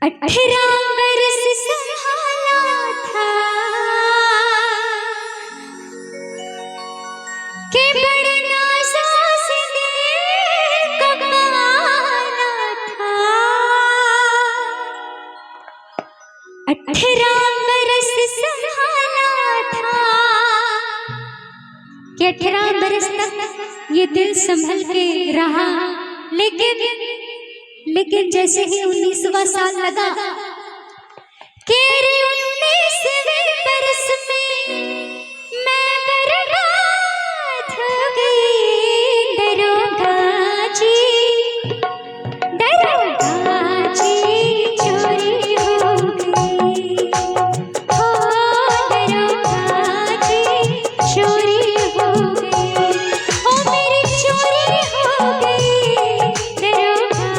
18 बरस संभाला था के बड़े नाज़ों से दिल को पाला था। 18 बरस संभाला था कि 18 बरस तक ये दिल संभल के रहा, लेकिन जैसे ही 19वां साल लगा कि 19वें बरस में मैं बर्बाद हो गई। दरोगा जी चोरी हो गई, हो दरोगा जी चोरी हो गई, ओ मेरी चोरी हो गई। दरोगा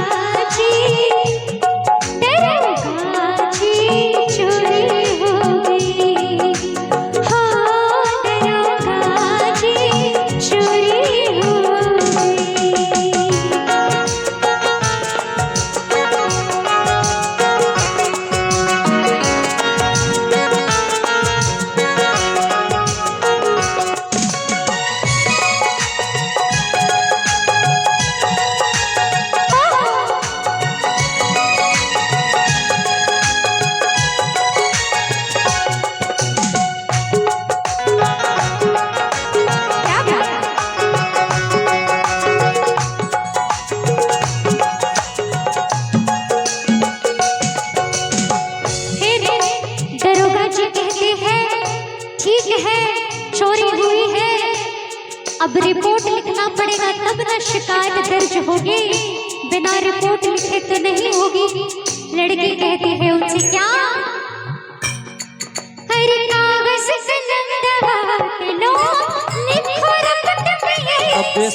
जी चोरी हो गई, हो दरोगा जी चोरी हो गई। चोरी हुई है, अब रिपोर्ट लिखना पड़ेगा तब ना शिकायत दर्ज होगी, बिना रिपोर्ट लिखे तो नहीं होगी। लड़की कहती है उनसे क्या, हर कागज कलम दबा के लो, लिखो रपट में ये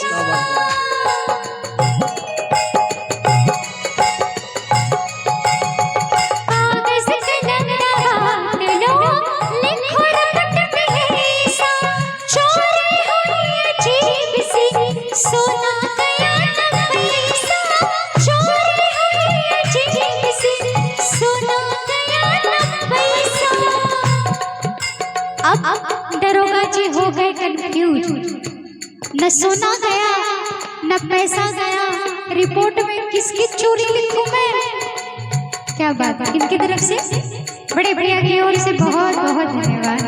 दरोगा जी हो गए कंफ्यूज, न सोना गया न पैसा गया, रिपोर्ट में किसकी चोरी लिखूं मैं। क्या बात है, इनकी तरफ से बड़े बढ़िया की ओर से बहुत बहुत धन्यवाद।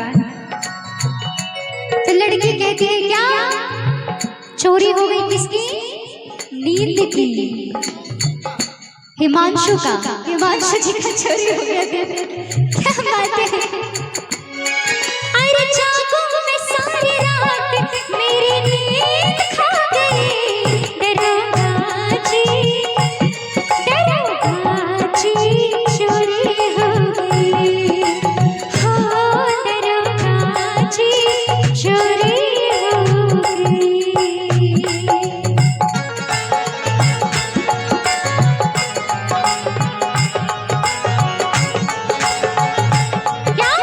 तो लड़की कहती है क्या चोरी हो गई, किसकी, नींद की, हिमांशु जी का चोरी हो गया। क्या बात है, जागो मैं सारी रात मेरी नींद खा गई। दरोगा जी चोरी हो गई, हो दरोगा जी चोरी हो गई। क्या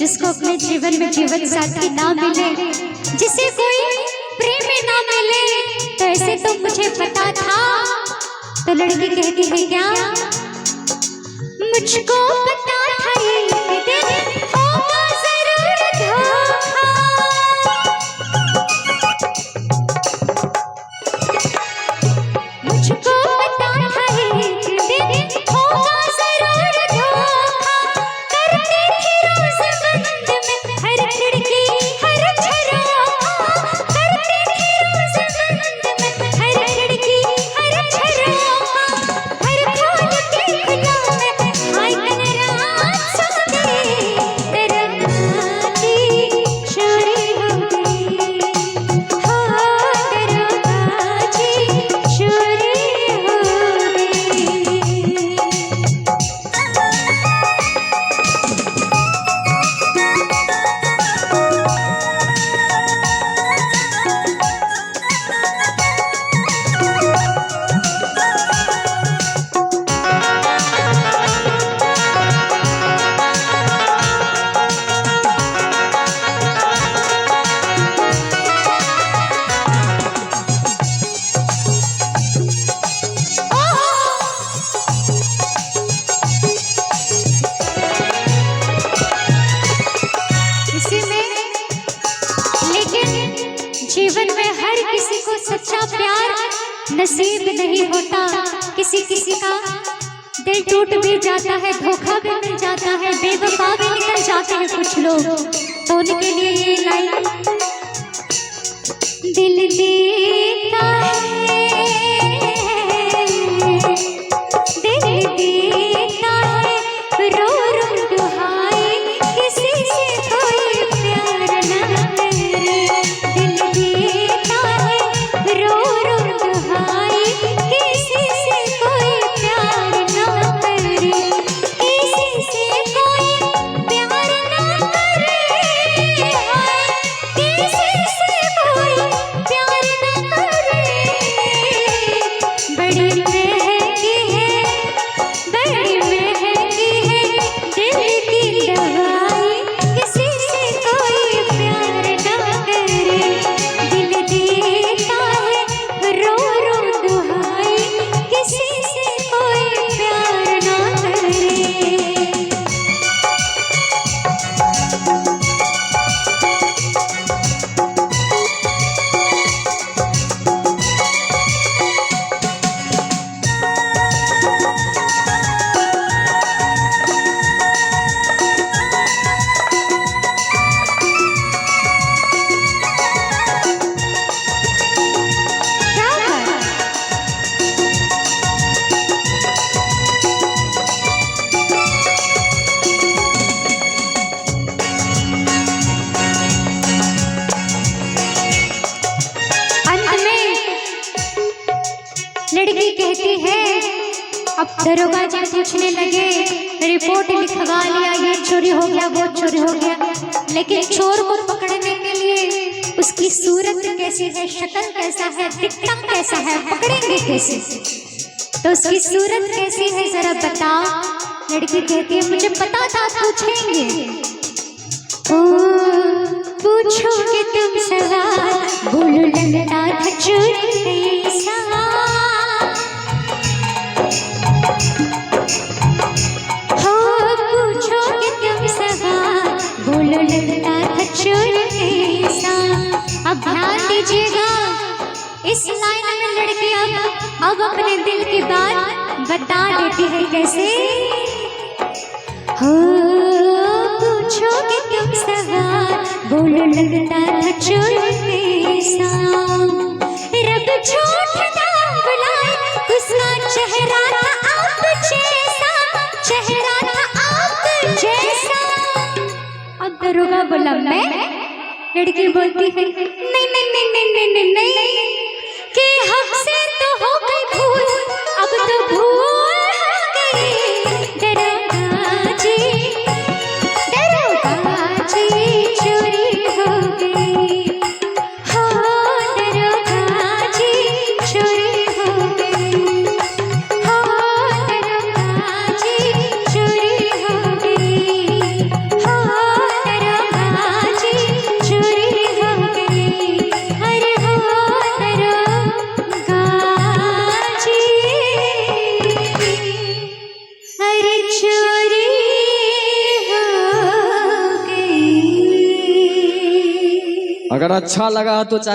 जिसको अपने जीवन में जीवन साथी ना मिले, जिसे कोई प्रेमी ना मिले, तो ऐसे तो मुझे पता था। तो लड़की कहती है क्या, मुझको पता था ये दिन होगा जरूर धोखा, मुझको पता था एक दिन होगा जरूर धोखा, करती थी रोज बंद में हर खिड़की हर झरोखा, करती थी रोज बंद में हर खिड़की हर झरोखा, हर खोल के खुला में हाय दिन रात सो गई, तेरा की चोरी हो गई, हाँ तेरा की चोरी हो गई। इसी में लेकिन जीवन में हर किसी को सच्चा प्यार नसीब नहीं होता, किसी किसी का दिल टूट भी जाता है, धोखा भी मिल जाता है, बेवफा भी निकल जाते हैं कुछ लोग। तो उनके लिए ये लाइन, दिल देता है, दिल देता है रो रो दुहाई, किसी से कोई प्यार ना करे, दिल देता है रो रो दुहाई, किसी से कोई प्यार ना करे, किसी से कोई प्यार ना करे, हाय किसी से कोई प्यार ना करे, बड़ी महंगी है, बड़ी महंगी है दिल की दवाई, किसी से कोई प्यार ना करे, दिल देता है रो रो दुहाई, किसी से कोई प्यार ना करे। क्या बात? अंत में लड़की कहती है, अब दरोगा जी पूछने लगे, रिपोर्ट लिखवा लिया, ये चोरी हो गया वो चोरी हो गया, लेकिन चोर को पकड़ने के लिए उसकी सूरत कैसी है, शक्ल कैसा है, दिखता कैसा है, पकड़ेंगे कैसे, तो उसकी सूरत कैसी है जरा बताओ। लड़की कहती है, मुझे पता था पूछेंगे, ओ पूछोगे तुम सवाल, बोलो लगता था चोर कैसा, हो पूछोगे तुम सवाल, बोलो लगता था चोर कैसा। अब ध्यान दीजिएगा, इस लाइन में लड़की अब अपने दिल की बात बता देती है, कैसे, हो पूछोगे तुम सवाल, बोलो लगता था चोर कैसा, रब झूठ ना बुलाए, उसका चेहरा था आप जैसा, चेहरा था आप जैसा। अब दरोगा बोला मैं, लड़की बोलती है नहीं नहीं नहीं नहीं नहीं नहीं, नहीं कि हमसे तो हो गई भूल, अब तो भूल हो गई, दरोगा जी चोरी हो गई, हो दरोगा जी चोरी हो गई, हो दरोगा जी चोरी हो गई, हो अगर अच्छा लगा तो